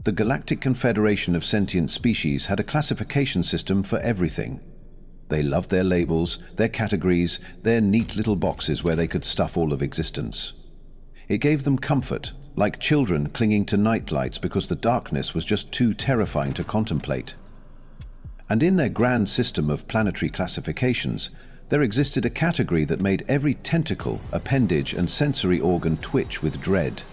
The Galactic Confederation of Sentient Species had a classification system for everything. They loved their labels, their categories, their neat little boxes where they could stuff all of existence. It gave them comfort, like children clinging to nightlights because the darkness was just too terrifying to contemplate. And in their grand system of planetary classifications, there existed a category that made every tentacle, appendage, and sensory organ twitch with dread.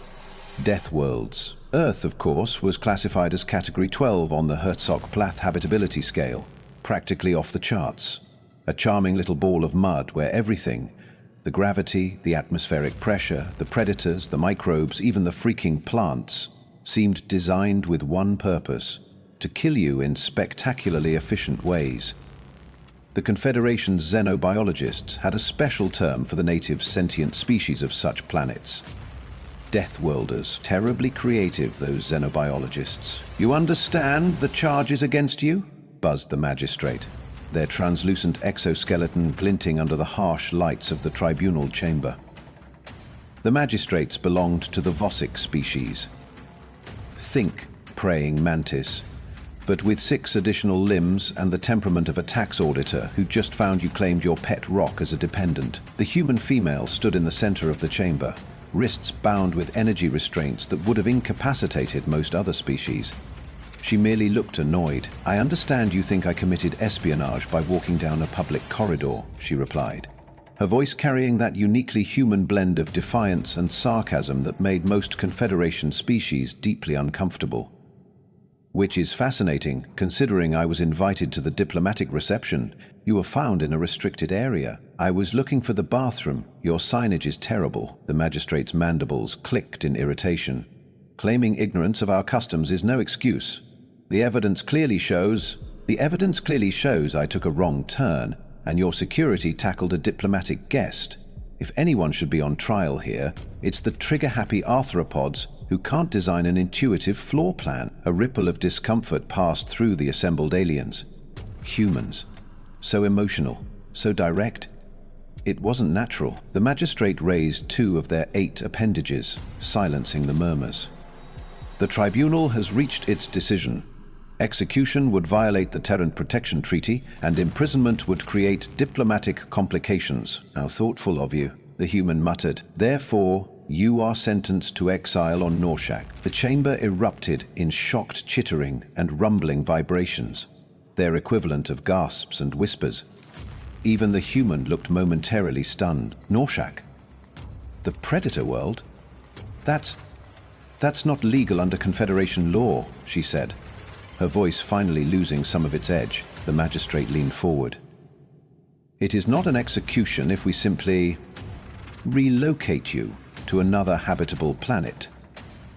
Death worlds. Earth, of course, was classified as Category 12 on the Hertzog-Plath habitability scale, practically off the charts. A charming little ball of mud where everything, the gravity, the atmospheric pressure, the predators, the microbes, even the freaking plants, seemed designed with one purpose: to kill you in spectacularly efficient ways. The Confederation's xenobiologists had a special term for the native sentient species of such planets. Deathworlders. Terribly creative, those xenobiologists. "You understand the charges against you?" buzzed the magistrate, their translucent exoskeleton glinting under the harsh lights of the tribunal chamber. The magistrates belonged to the Vossic species. Think praying mantis, but with 6 additional limbs and the temperament of a tax auditor who just found you claimed your pet rock as a dependent. The human female stood in the center of the chamber, wrists bound with energy restraints that would have incapacitated most other species. She merely looked annoyed. "I understand you think I committed espionage by walking down a public corridor," she replied, her voice carrying that uniquely human blend of defiance and sarcasm that made most Confederation species deeply uncomfortable. "Which is fascinating, considering I was invited to the diplomatic reception. You were found in a restricted area. I was looking for the bathroom. Your signage is terrible." The magistrate's mandibles clicked in irritation. "Claiming ignorance of our customs is no excuse. The evidence clearly shows I took a wrong turn, and your security tackled a diplomatic guest. If anyone should be on trial here, it's the trigger-happy arthropods who can't design an intuitive floor plan." A ripple of discomfort passed through the assembled aliens. Humans. So emotional, so direct. It wasn't natural. The magistrate raised 2 of their 8 appendages, silencing the murmurs. "The tribunal has reached its decision. Execution would violate the Terran Protection Treaty, and imprisonment would create diplomatic complications." "How thoughtful of you," the human muttered. "Therefore, you are sentenced to exile on Norshack." The chamber erupted in shocked chittering and rumbling vibrations, their equivalent of gasps and whispers. Even the human looked momentarily stunned. "Norshack? The Predator world? That's not legal under Confederation law," she said, her voice finally losing some of its edge. The magistrate leaned forward. "It is not an execution if we simply relocate you to another habitable planet.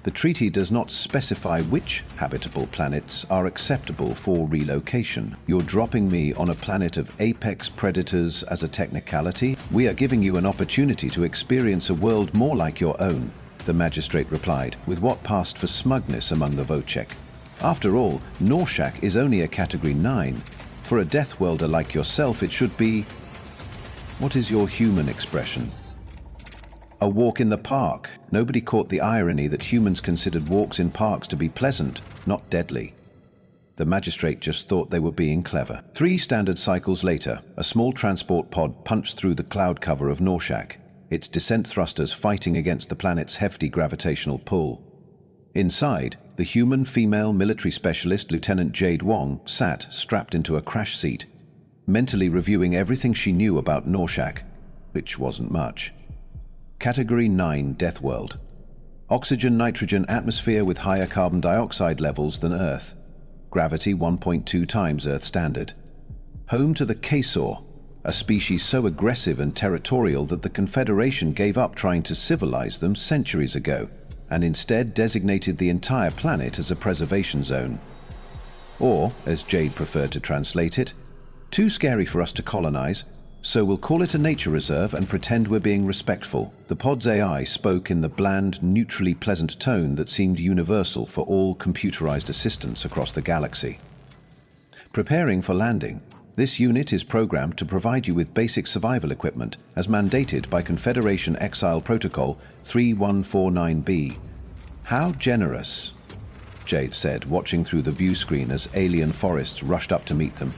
The treaty does not specify which habitable planets are acceptable for relocation. You're dropping me on a planet of apex predators as a technicality? We are giving you an opportunity to experience a world more like your own," the magistrate replied, with what passed for smugness among the Vocek. "After all, Norshack is only a Category 9. For a Deathworlder like yourself, it should be... what is your human expression? A walk in the park." Nobody caught the irony that humans considered walks in parks to be pleasant, not deadly. The magistrate just thought they were being clever. 3 standard cycles later, a small transport pod punched through the cloud cover of Norshack, its descent thrusters fighting against the planet's hefty gravitational pull. Inside, the human female military specialist Lieutenant Jade Wong sat strapped into a crash seat, mentally reviewing everything she knew about Norshack, which wasn't much. Category 9 Death World. Oxygen-nitrogen atmosphere with higher carbon dioxide levels than Earth. Gravity 1.2 times Earth standard. Home to the Kaysor, a species so aggressive and territorial that the Confederation gave up trying to civilize them centuries ago, and instead designated the entire planet as a preservation zone. Or, as Jade preferred to translate it, too scary for us to colonize, so we'll call it a nature reserve and pretend we're being respectful. The pod's AI spoke in the bland, neutrally pleasant tone that seemed universal for all computerized assistants across the galaxy. Preparing for landing, this unit is programmed to provide you with basic survival equipment as mandated by Confederation Exile Protocol 3149B. How generous. Jade said, watching through the view screen as alien forests rushed up to meet them.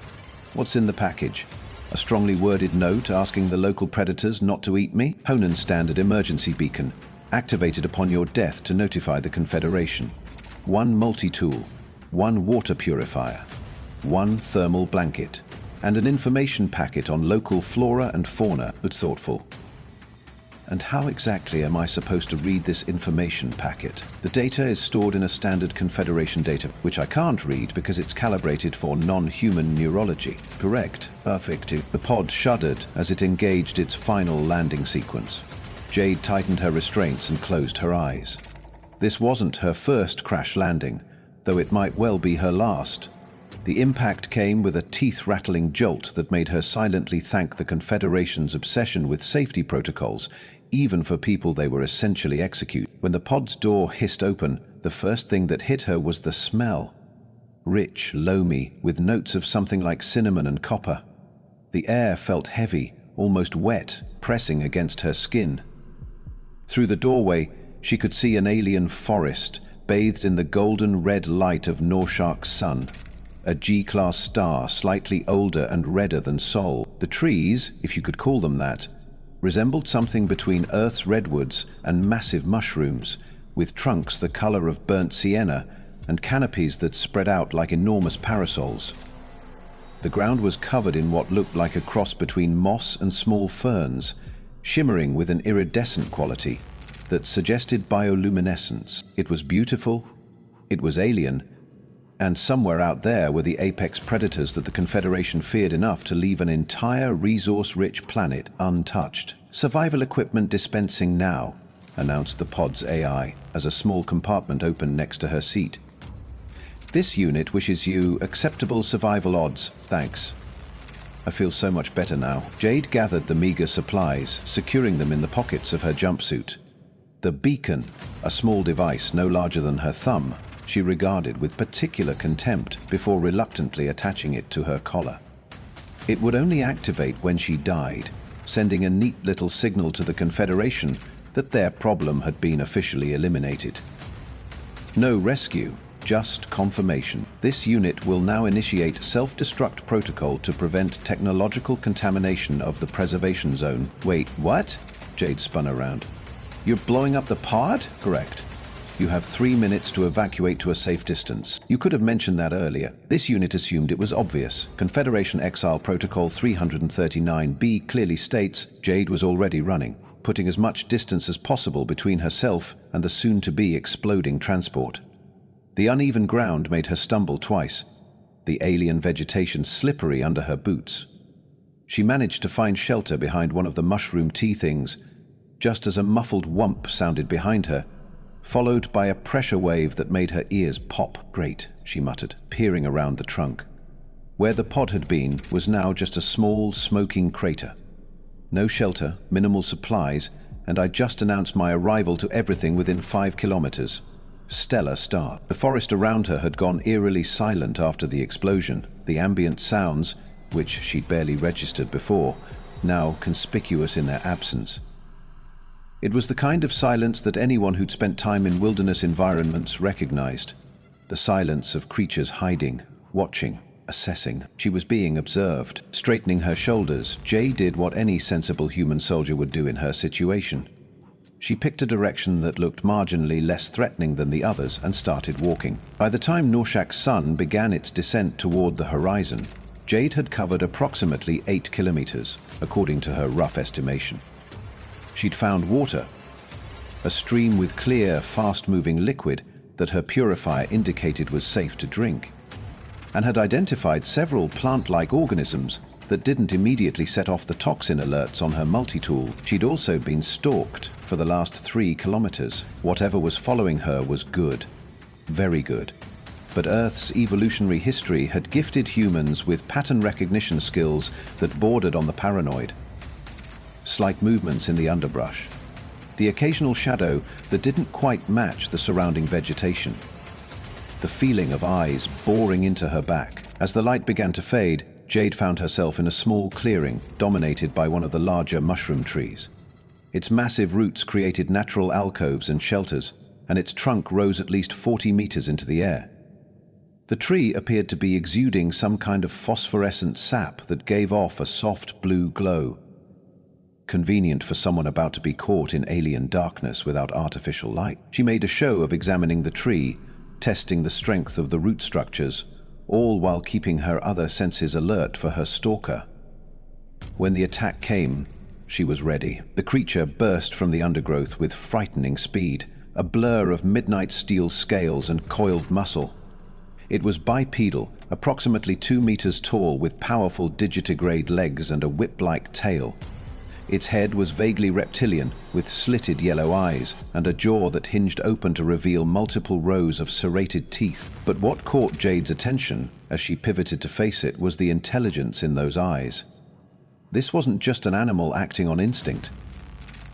What's in the package? A strongly worded note asking the local predators not to eat me? Conan's standard emergency beacon, activated upon your death to notify the Confederation. 1 multi-tool, 1 water purifier, 1 thermal blanket, and an information packet on local flora and fauna. But thoughtful. And how exactly am I supposed to read this information packet? The data is stored in a standard Confederation data, which I can't read because it's calibrated for non-human neurology. Correct. Perfect. The pod shuddered as it engaged its final landing sequence. Jade tightened her restraints and closed her eyes. This wasn't her first crash landing, though it might well be her last. The impact came with a teeth-rattling jolt that made her silently thank the Confederation's obsession with safety protocols, even for people they were essentially executing. When the pod's door hissed open, the first thing that hit her was the smell. Rich, loamy, with notes of something like cinnamon and copper. The air felt heavy, almost wet, pressing against her skin. Through the doorway, she could see an alien forest, bathed in the golden red light of Norshack's sun. A G-class star, slightly older and redder than Sol. The trees, if you could call them that, resembled something between Earth's redwoods and massive mushrooms, with trunks the color of burnt sienna and canopies that spread out like enormous parasols. The ground was covered in what looked like a cross between moss and small ferns, shimmering with an iridescent quality that suggested bioluminescence. It was beautiful, it was alien, and somewhere out there were the apex predators that the Confederation feared enough to leave an entire resource-rich planet untouched. "Survival equipment dispensing now," announced the pod's AI as a small compartment opened next to her seat. "This unit wishes you acceptable survival odds, thanks." I feel so much better now. Jade gathered the meager supplies, securing them in the pockets of her jumpsuit. The beacon, a small device no larger than her thumb, she regarded with particular contempt before reluctantly attaching it to her collar. It would only activate when she died, sending a neat little signal to the Confederation that their problem had been officially eliminated. No rescue, just confirmation. This unit will now initiate self-destruct protocol to prevent technological contamination of the preservation zone. Wait, what? Jade spun around. You're blowing up the pod? Correct. You have 3 minutes to evacuate to a safe distance. You could have mentioned that earlier. This unit assumed it was obvious. Confederation Exile Protocol 339B clearly states Jade was already running, putting as much distance as possible between herself and the soon-to-be exploding transport. The uneven ground made her stumble twice, the alien vegetation slippery under her boots. She managed to find shelter behind one of the mushroom tea things, just as a muffled whump sounded behind her, followed by a pressure wave that made her ears pop. "Great," she muttered, peering around the trunk. Where the pod had been was now just a small, smoking crater. No shelter, minimal supplies, and I just announced my arrival to everything within 5 kilometers. Stellar start. The forest around her had gone eerily silent after the explosion, the ambient sounds, which she'd barely registered before, now conspicuous in their absence. It was the kind of silence that anyone who'd spent time in wilderness environments recognized. The silence of creatures hiding, watching, assessing. She was being observed. Straightening her shoulders, Jay did what any sensible human soldier would do in her situation. She picked a direction that looked marginally less threatening than the others and started walking. By the time Norshack's sun began its descent toward the horizon, Jade had covered approximately 8 kilometers, according to her rough estimation. She'd found water, a stream with clear, fast-moving liquid that her purifier indicated was safe to drink, and had identified several plant-like organisms that didn't immediately set off the toxin alerts on her multi-tool. She'd also been stalked for the last 3 kilometers. Whatever was following her was good, very good. But Earth's evolutionary history had gifted humans with pattern recognition skills that bordered on the paranoid. Slight movements in the underbrush, the occasional shadow that didn't quite match the surrounding vegetation, the feeling of eyes boring into her back. As the light began to fade, Jade found herself in a small clearing dominated by one of the larger mushroom trees. Its massive roots created natural alcoves and shelters, and its trunk rose at least 40 meters into the air. The tree appeared to be exuding some kind of phosphorescent sap that gave off a soft blue glow. Convenient for someone about to be caught in alien darkness without artificial light. She made a show of examining the tree, testing the strength of the root structures, all while keeping her other senses alert for her stalker. When the attack came, she was ready. The creature burst from the undergrowth with frightening speed, a blur of midnight steel scales and coiled muscle. It was bipedal, approximately 2 meters tall, with powerful digitigrade legs and a whip-like tail. Its head was vaguely reptilian, with slitted yellow eyes and a jaw that hinged open to reveal multiple rows of serrated teeth. But what caught Jade's attention as she pivoted to face it was the intelligence in those eyes. This wasn't just an animal acting on instinct.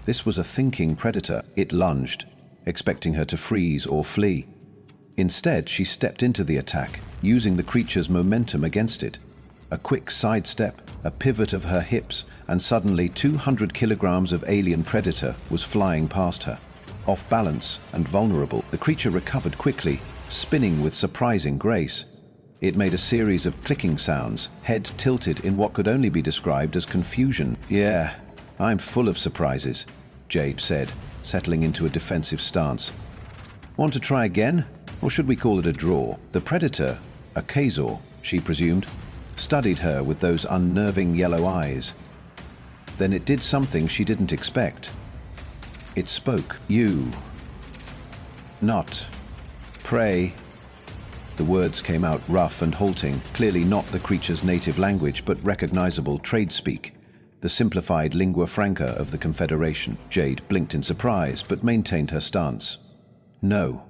This was a thinking predator. It lunged, expecting her to freeze or flee. Instead, she stepped into the attack, using the creature's momentum against it. A quick sidestep, a pivot of her hips, and suddenly 200 kilograms of alien predator was flying past her. Off balance and vulnerable, the creature recovered quickly, spinning with surprising grace. It made a series of clicking sounds, head tilted in what could only be described as confusion. "Yeah, I'm full of surprises," Jade said, settling into a defensive stance. "Want to try again? Or should we call it a draw?" The predator, a Khazor, she presumed, studied her with those unnerving yellow eyes. Then it did something she didn't expect. It spoke. "You. Not. Pray." The words came out rough and halting, clearly not the creature's native language, but recognizable trade speak, the simplified lingua franca of the Confederation. Jade blinked in surprise, but maintained her stance. "No.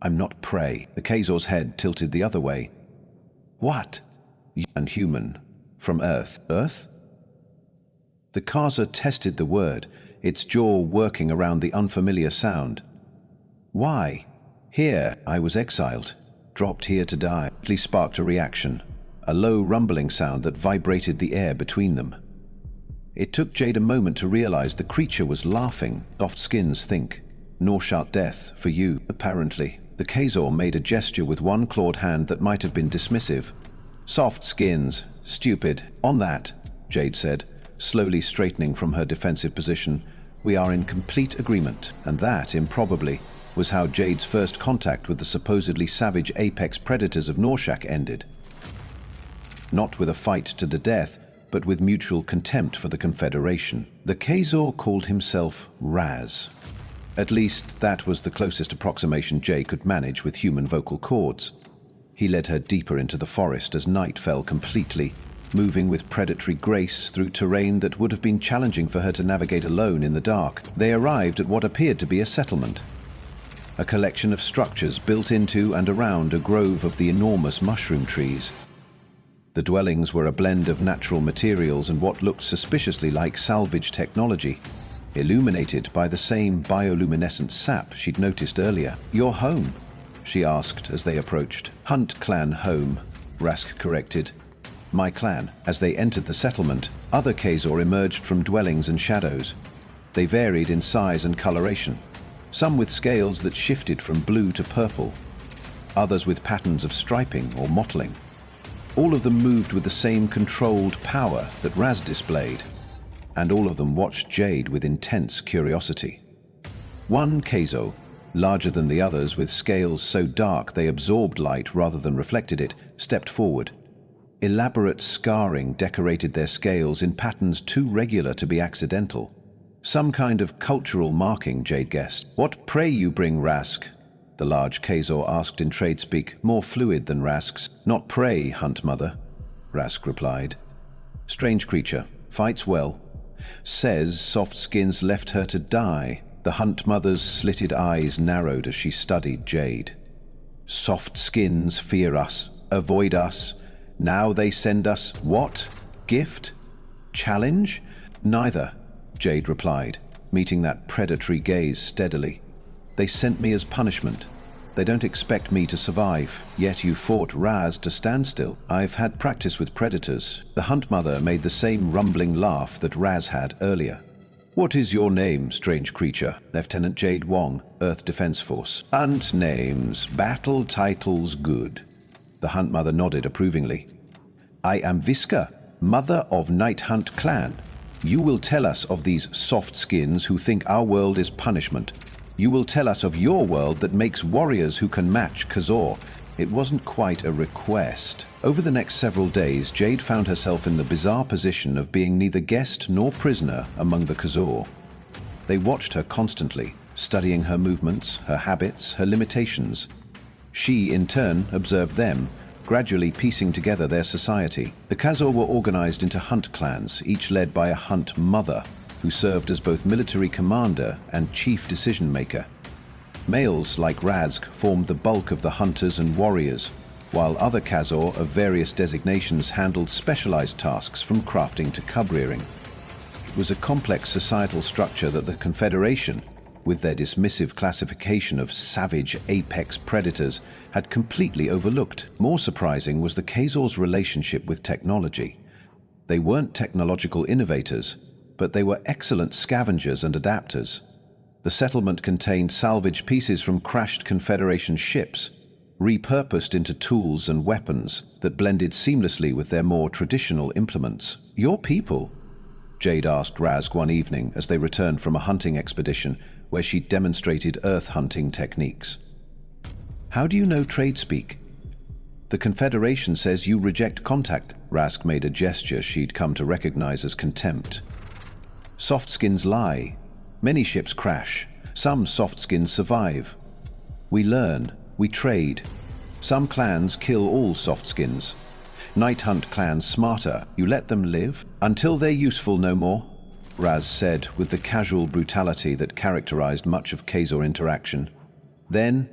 I'm not prey." The Khazor's head tilted the other way. "What?" "And human. From Earth." "Earth?" The Khaza tested the word, its jaw working around the unfamiliar sound. "Why? Here, I was exiled. Dropped here to die." It sparked a reaction, a low rumbling sound that vibrated the air between them. It took Jade a moment to realize the creature was laughing. "Soft skins think. Norshack death for you, apparently." The Khazor made a gesture with one clawed hand that might have been dismissive. "Soft skins. Stupid. On that," Jade said, slowly straightening from her defensive position. "We are in complete agreement." And that, improbably, was how Jade's first contact with the supposedly savage apex predators of Norshack ended. Not with a fight to the death, but with mutual contempt for the Confederation. The Khazor called himself Raz. At least, that was the closest approximation Jade could manage with human vocal cords. He led her deeper into the forest as night fell completely, moving with predatory grace through terrain that would have been challenging for her to navigate alone in the dark. They arrived at what appeared to be a settlement. A collection of structures built into and around a grove of the enormous mushroom trees. The dwellings were a blend of natural materials and what looked suspiciously like salvage technology, illuminated by the same bioluminescent sap she'd noticed earlier. "Your home?" she asked as they approached. "Hunt clan home," Rask corrected. "My clan." As they entered the settlement, other Khazor emerged from dwellings and shadows. They varied in size and coloration, some with scales that shifted from blue to purple, others with patterns of striping or mottling. All of them moved with the same controlled power that Raz displayed, and all of them watched Jade with intense curiosity. One Khazor, larger than the others, with scales so dark they absorbed light rather than reflected it, stepped forward. Elaborate scarring decorated their scales in patterns too regular to be accidental. Some kind of cultural marking, Jade guessed. "What prey you bring, Rask?" the large Khazor asked in trade speak, more fluid than Rask's. "Not prey, Hunt Mother," Rask replied. "Strange creature, fights well. Says soft skins left her to die." The Hunt Mother's slitted eyes narrowed as she studied Jade. "Soft skins fear us, avoid us. Now they send us what? Gift? Challenge?" "Neither," Jade replied, meeting that predatory gaze steadily. "They sent me as punishment. They don't expect me to survive. Yet you fought Raz to stand still." "I've had practice with predators." The Hunt Mother made the same rumbling laugh that Raz had earlier. What is your name, strange creature? Lieutenant Jade Wong, Earth Defense Force. Hunt names, battle titles good. The Hunt Mother nodded approvingly. I am Viska, mother of Night Hunt clan. You will tell us of these soft skins who think our world is punishment. You will tell us of your world that makes warriors who can match Khazor. It wasn't quite a request. Over the next several days, Jade found herself in the bizarre position of being neither guest nor prisoner among the Khazor. They watched her constantly, studying her movements, her habits, her limitations. She, in turn, observed them, gradually piecing together their society. The Khazor were organized into Hunt clans, each led by a Hunt Mother, who served as both military commander and chief decision-maker. Males, like Razg, formed the bulk of the hunters and warriors, while other Khazor of various designations handled specialized tasks from crafting to cub-rearing. It was a complex societal structure that the Confederation, with their dismissive classification of savage apex predators, had completely overlooked. More surprising was the Khazor's relationship with technology. They weren't technological innovators, but they were excellent scavengers and adapters. The settlement contained salvaged pieces from crashed Confederation ships, repurposed into tools and weapons that blended seamlessly with their more traditional implements. Your people? Jade asked Razg one evening as they returned from a hunting expedition where she demonstrated earth hunting techniques. How do you know trade speak? The Confederation says you reject contact. Razg made a gesture she'd come to recognize as contempt. Soft skins lie. Many ships crash. Some soft skins survive. We learn. We trade. Some clans kill all soft skins. Night Hunt clans smarter. You let them live until they're useful no more, Raz said with the casual brutality that characterized much of Khazor interaction. Then,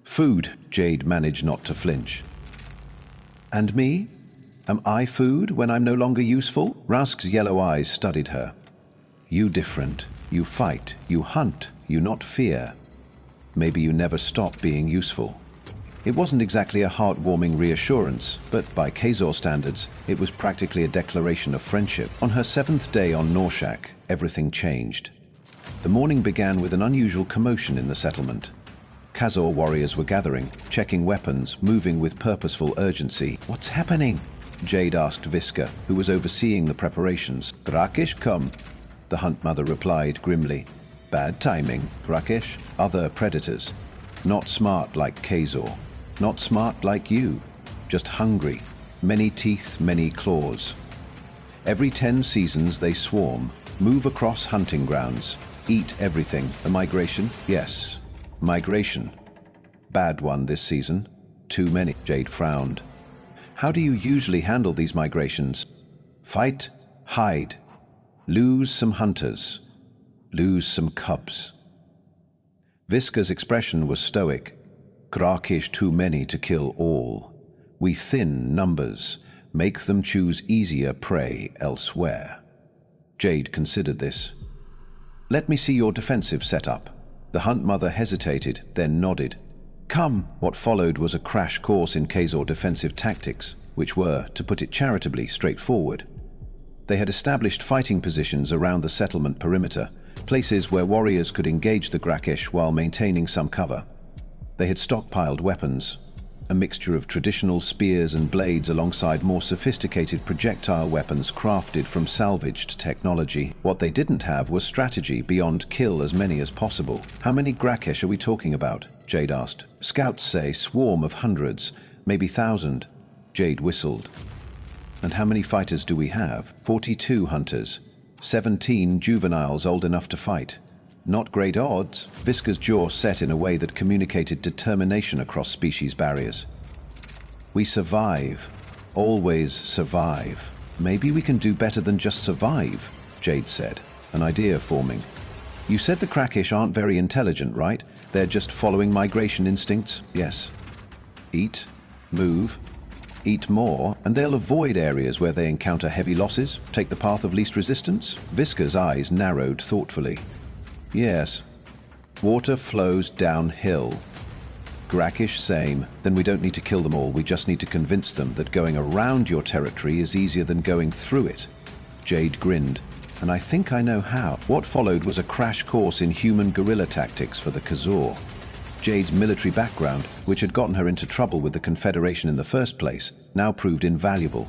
food, Jade managed not to flinch. And me? Am I food when I'm no longer useful? Rask's yellow eyes studied her. You different. You fight. You hunt. You not fear. Maybe you never stop being useful. It wasn't exactly a heartwarming reassurance, but by Khazor standards, it was practically a declaration of friendship. On her 7th day on Norshack, everything changed. The morning began with an unusual commotion in the settlement. Khazor warriors were gathering, checking weapons, moving with purposeful urgency. What's happening? Jade asked Viska, who was overseeing the preparations. Grakish come, the Hunt Mother replied grimly. Bad timing, Grakish. Other predators. Not smart like Khazor. Not smart like you. Just hungry. Many teeth, many claws. Every 10 seasons they swarm, move across hunting grounds, eat everything. A migration? Yes. Migration. Bad one this season. Too many. Jade frowned. How do you usually handle these migrations? Fight, hide. Lose some hunters. Lose some cubs. Viska's expression was stoic. Grakish too many to kill all. We thin numbers, make them choose easier prey elsewhere. Jade considered this. Let me see your defensive setup. The Hunt Mother hesitated, then nodded. Come. What followed was a crash course in Khazor defensive tactics, which were, to put it charitably, straightforward. They had established fighting positions around the settlement perimeter, places where warriors could engage the Grakish while maintaining some cover. They had stockpiled weapons, a mixture of traditional spears and blades alongside more sophisticated projectile weapons crafted from salvaged technology. What they didn't have was strategy beyond kill as many as possible. How many Grakish are we talking about? Jade asked. Scouts say swarm of hundreds, maybe 1,000. Jade whistled. And how many fighters do we have? 42 hunters. 17 juveniles old enough to fight. Not great odds. Viska's jaw set in a way that communicated determination across species barriers. We survive. Always survive. Maybe we can do better than just survive, Jade said, an idea forming. You said the Grakish aren't very intelligent, right? They're just following migration instincts? Yes. Eat, move, eat more, and they'll avoid areas where they encounter heavy losses, take the path of least resistance? Viska's eyes narrowed thoughtfully. Yes. Water flows downhill. Grakish same. Then we don't need to kill them all, we just need to convince them that going around your territory is easier than going through it. Jade grinned. and I think I know how. What followed was a crash course in human guerrilla tactics for the Khazor. Jade's military background, which had gotten her into trouble with the Confederation in the first place, now proved invaluable.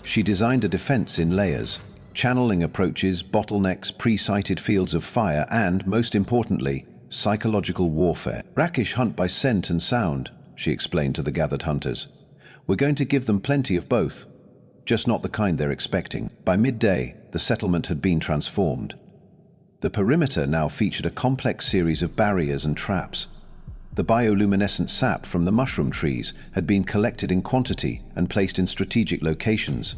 She designed a defense in layers, channeling approaches, bottlenecks, pre-sighted fields of fire, and, most importantly, psychological warfare. Brackish hunt by scent and sound, she explained to the gathered hunters. We're going to give them plenty of both, just not the kind they're expecting. By midday, the settlement had been transformed. The perimeter now featured a complex series of barriers and traps. The bioluminescent sap from the mushroom trees had been collected in quantity and placed in strategic locations.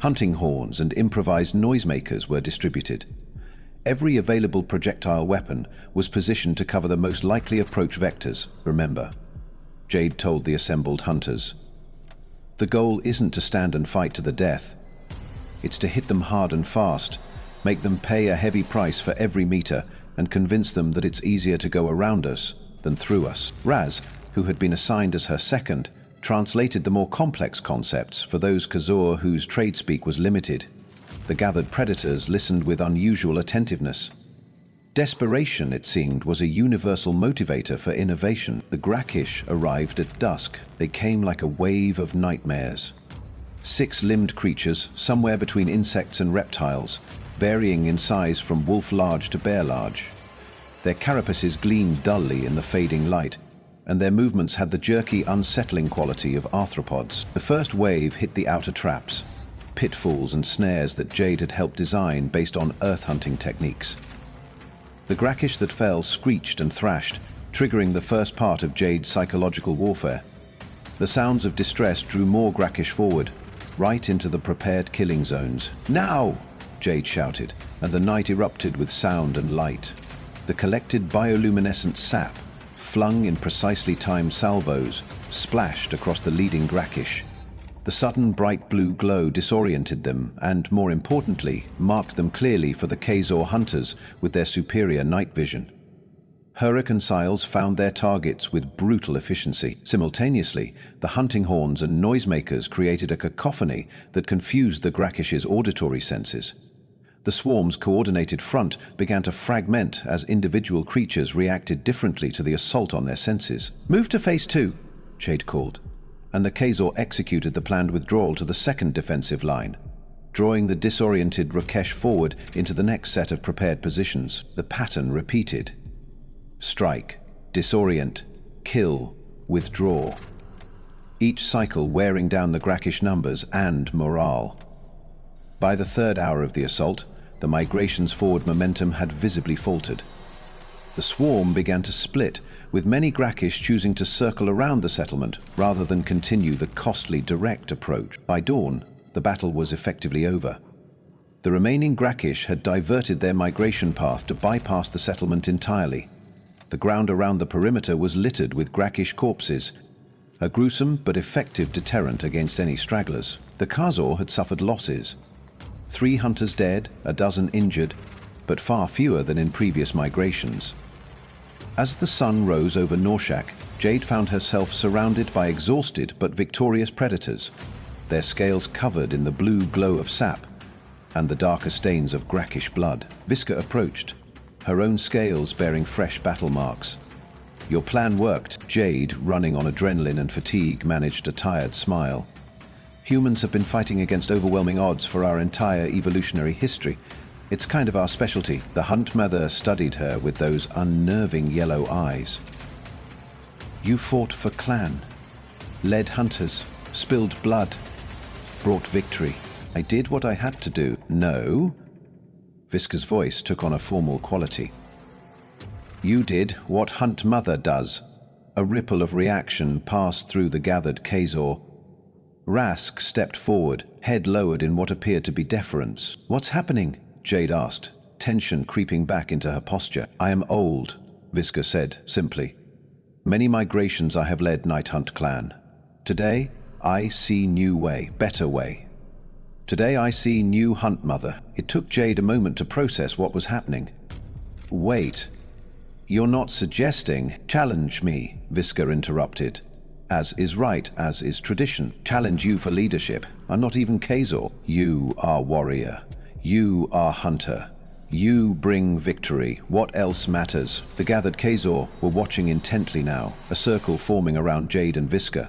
Hunting horns and improvised noisemakers were distributed. Every available projectile weapon was positioned to cover the most likely approach vectors, remember, Jade told the assembled hunters. The goal isn't to stand and fight to the death. It's to hit them hard and fast, make them pay a heavy price for every meter, and convince them that it's easier to go around us than through us. Raz, who had been assigned as her second, translated the more complex concepts for those Khazor whose trade speak was limited. The gathered predators listened with unusual attentiveness. Desperation, it seemed, was a universal motivator for innovation. The Grakish arrived at dusk. They came like a wave of nightmares. Six-limbed creatures, somewhere between insects and reptiles, varying in size from wolf-large to bear-large. Their carapaces gleamed dully in the fading light, and their movements had the jerky, unsettling quality of arthropods. The first wave hit the outer traps, pitfalls and snares that Jade had helped design based on earth-hunting techniques. The Grakish that fell screeched and thrashed, triggering the first part of Jade's psychological warfare. The sounds of distress drew more Grakish forward, right into the prepared killing zones. "Now!" Jade shouted, and the night erupted with sound and light. The collected bioluminescent sap, flung in precisely timed salvos, splashed across the leading Grakish. The sudden bright blue glow disoriented them and, more importantly, marked them clearly for the Khazor hunters with their superior night vision. Hurricane-siles found their targets with brutal efficiency. Simultaneously, the hunting horns and noisemakers created a cacophony that confused the Grakish's auditory senses. The swarm's coordinated front began to fragment as individual creatures reacted differently to the assault on their senses. "Move to phase 2, Jade called, and the Khazor executed the planned withdrawal to the second defensive line, drawing the disoriented Rakesh forward into the next set of prepared positions. The pattern repeated. Strike, disorient, kill, withdraw. Each cycle wearing down the Grakish numbers and morale. By the third hour of the assault, the migration's forward momentum had visibly faltered. The swarm began to split, with many Grakish choosing to circle around the settlement rather than continue the costly direct approach. By dawn, the battle was effectively over. The remaining Grakish had diverted their migration path to bypass the settlement entirely. The ground around the perimeter was littered with Grakish corpses, a gruesome but effective deterrent against any stragglers. The Khazor had suffered losses. 3 hunters dead, a dozen injured, but far fewer than in previous migrations. As the sun rose over Norshack, Jade found herself surrounded by exhausted but victorious predators, their scales covered in the blue glow of sap and the darker stains of Grakish blood. Visca approached, her own scales bearing fresh battle marks. "Your plan worked." Jade, running on adrenaline and fatigue, managed a tired smile. "Humans have been fighting against overwhelming odds for our entire evolutionary history. It's kind of our specialty." The Hunt Mother studied her with those unnerving yellow eyes. "You fought for clan, led hunters, spilled blood, brought victory. I did what I had to do." "No." Visca's voice took on a formal quality. "You did what Hunt Mother does." A ripple of reaction passed through the gathered Khazor. Rask stepped forward, head lowered in what appeared to be deference. "What's happening?" Jade asked, tension creeping back into her posture. "I am old," Visca said simply. "Many migrations I have led, Night Hunt clan. Today, I see new way, better way. Today I see new Hunt Mother." It took Jade a moment to process what was happening. "Wait, you're not suggesting—" "Challenge me," Visca interrupted. "As is right, as is tradition. Challenge you for leadership. I'm not even Khazor. You are warrior. You are Hunter. You bring victory. What else matters? The gathered Khazor were watching intently now, a circle forming around Jade and Visca.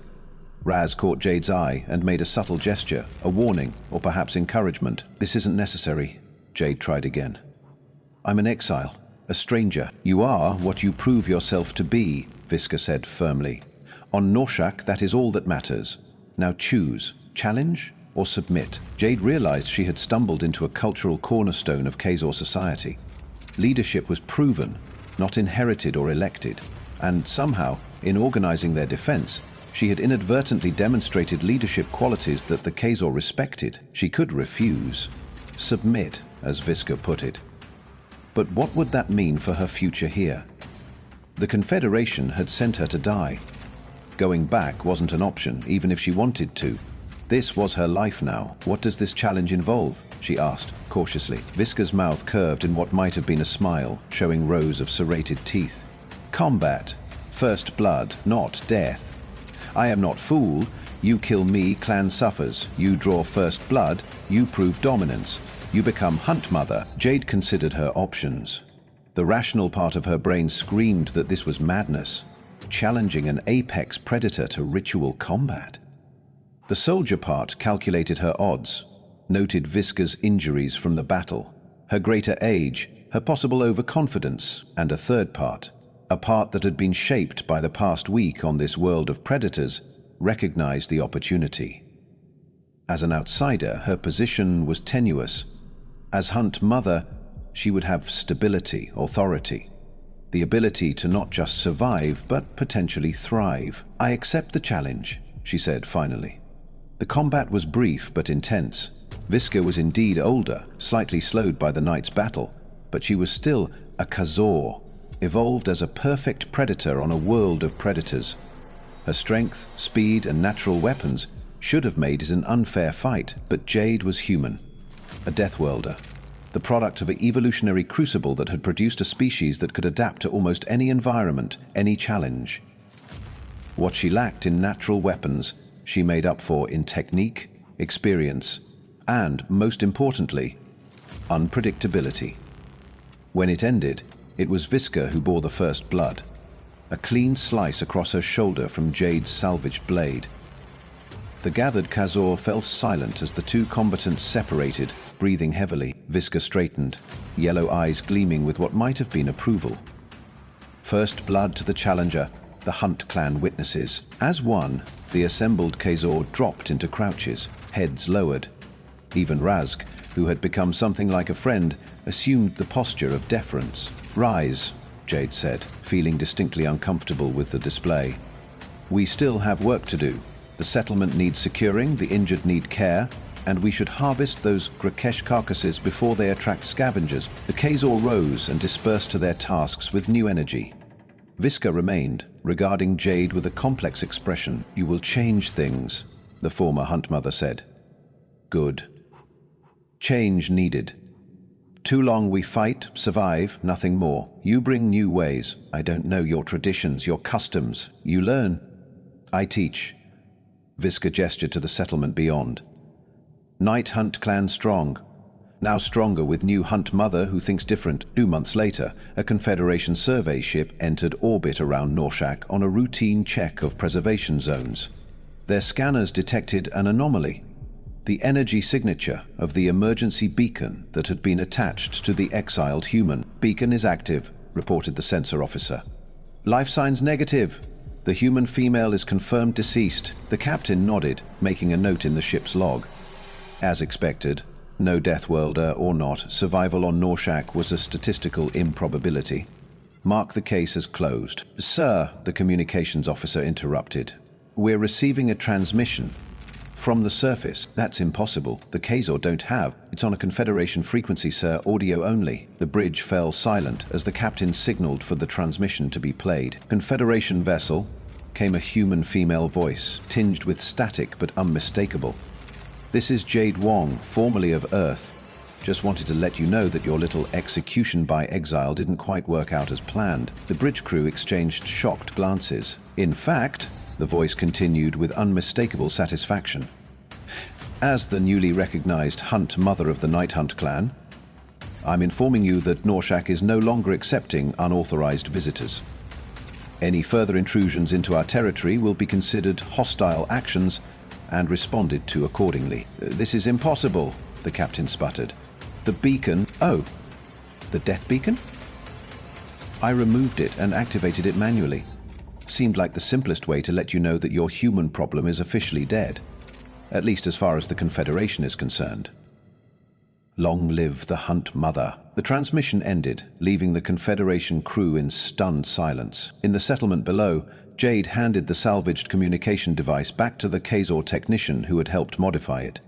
Raz caught Jade's eye and made a subtle gesture, a warning, or perhaps encouragement. This isn't necessary, Jade tried again. I'm an exile, a stranger. You are what you prove yourself to be, Visca said firmly. On Norshack, that is all that matters. Now choose, challenge or submit. Jade realized she had stumbled into a cultural cornerstone of Khazor society. Leadership was proven, not inherited or elected, and somehow, in organizing their defense, she had inadvertently demonstrated leadership qualities that the Khazor respected. She could refuse, submit, as Visca put it. But what would that mean for her future here? The Confederation had sent her to die. Going back wasn't an option, even if she wanted to. This was her life now. What does this challenge involve? She asked, cautiously. Visca's mouth curved in what might have been a smile, showing rows of serrated teeth. Combat. First blood, not death. I am not fool. You kill me, clan suffers. You draw first blood. You prove dominance. You become Hunt Mother. Jade considered her options. The rational part of her brain screamed that this was madness, challenging an apex predator to ritual combat. The soldier part calculated her odds, noted Visca's injuries from the battle, her greater age, her possible overconfidence, and a third part, a part that had been shaped by the past week on this world of predators, recognized the opportunity. As an outsider, her position was tenuous. As Hunt Mother, she would have stability, authority, the ability to not just survive, but potentially thrive. I accept the challenge, she said finally. The combat was brief but intense. Visca was indeed older, slightly slowed by the night's battle, but she was still a Khazor, evolved as a perfect predator on a world of predators. Her strength, speed, and natural weapons should have made it an unfair fight, but Jade was human, a Deathworlder, the product of an evolutionary crucible that had produced a species that could adapt to almost any environment, any challenge. What she lacked in natural weapons, she made up for in technique, experience, and, most importantly, unpredictability. When it ended, it was Visca who bore the first blood, a clean slice across her shoulder from Jade's salvaged blade. The gathered Khazor fell silent as the two combatants separated, breathing heavily. Visca straightened, yellow eyes gleaming with what might have been approval. First blood to the challenger, the Hunt clan witnesses. As one, the assembled Khazor dropped into crouches, heads lowered. Even Razg, who had become something like a friend, assumed the posture of deference. Rise, Jade said, feeling distinctly uncomfortable with the display. We still have work to do. The settlement needs securing, the injured need care, and we should harvest those Grakesh carcasses before they attract scavengers. The Khazor rose and dispersed to their tasks with new energy. Visca remained, regarding Jade with a complex expression. You will change things, the former Hunt Mother said. Good. Change needed. Too long we fight, survive, nothing more. You bring new ways. I don't know your traditions, your customs. You learn. I teach. Visca gestured to the settlement beyond. Night Hunt clan strong. Now stronger with new Hunt Mother who thinks different. 2 months later, a Confederation survey ship entered orbit around Norshack on a routine check of preservation zones. Their scanners detected an anomaly. The energy signature of the emergency beacon that had been attached to the exiled human. Beacon is active, reported the sensor officer. Life signs negative. The human female is confirmed deceased. The captain nodded, making a note in the ship's log. As expected, no Deathworlder or not, survival on Norshack was a statistical improbability. Mark the case as closed. Sir, the communications officer interrupted. We're receiving a transmission from the surface. That's impossible. The Khazor don't have. It's on a Confederation frequency, sir, audio only. The bridge fell silent as the captain signaled for the transmission to be played. Confederation vessel, came a human female voice, tinged with static but unmistakable. This is Jade Wong, formerly of Earth. Just wanted to let you know that your little execution by Exile didn't quite work out as planned. The bridge crew exchanged shocked glances. In fact, the voice continued with unmistakable satisfaction, As the newly recognized Hunt Mother of the Night Hunt clan, I'm informing you that Norshack is no longer accepting unauthorized visitors. Any further intrusions into our territory will be considered hostile actions and responded to accordingly. This is impossible, the captain sputtered. The beacon... Oh, the death beacon? I removed it and activated it manually. Seemed like the simplest way to let you know that your human problem is officially dead. At least as far as the Confederation is concerned. Long live the Hunt Mother. The transmission ended, leaving the Confederation crew in stunned silence. In the settlement below, Jade handed the salvaged communication device back to the Kazor technician who had helped modify it.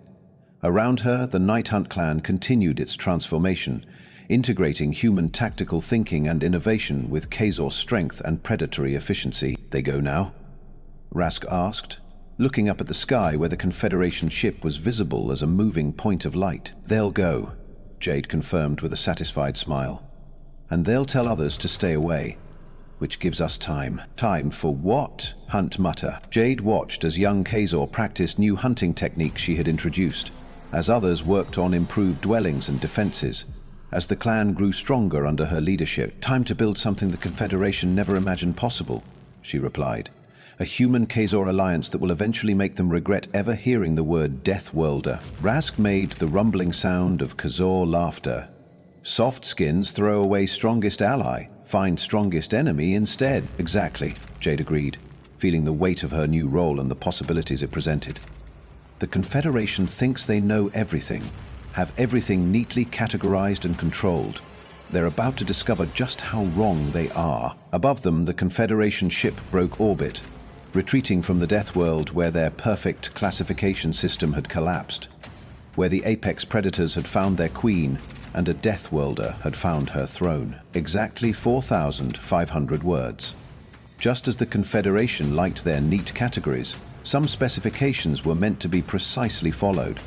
Around her, the Night Hunt clan continued its transformation, integrating human tactical thinking and innovation with Kazor strength and predatory efficiency. They go now? Rask asked, looking up at the sky where the Confederation ship was visible as a moving point of light. They'll go, Jade confirmed with a satisfied smile. And they'll tell others to stay away, which gives us time. Time for what? Hunt muttered. Jade watched as young Kazor practiced new hunting techniques she had introduced, as others worked on improved dwellings and defenses, as the clan grew stronger under her leadership. Time to build something the Confederation never imagined possible, she replied. A human Kazor alliance that will eventually make them regret ever hearing the word Deathworlder. Rask made the rumbling sound of Kazor laughter. Soft skins throw away strongest ally, find strongest enemy instead. Exactly, Jade agreed, feeling the weight of her new role and the possibilities it presented. The Confederation thinks they know everything, have everything neatly categorized and controlled. They're about to discover just how wrong they are. Above them, the Confederation ship broke orbit, retreating from the Death World where their perfect classification system had collapsed, where the apex predators had found their queen and a Deathworlder had found her throne. Exactly 4,500 words. Just as the Confederation liked their neat categories, some specifications were meant to be precisely followed.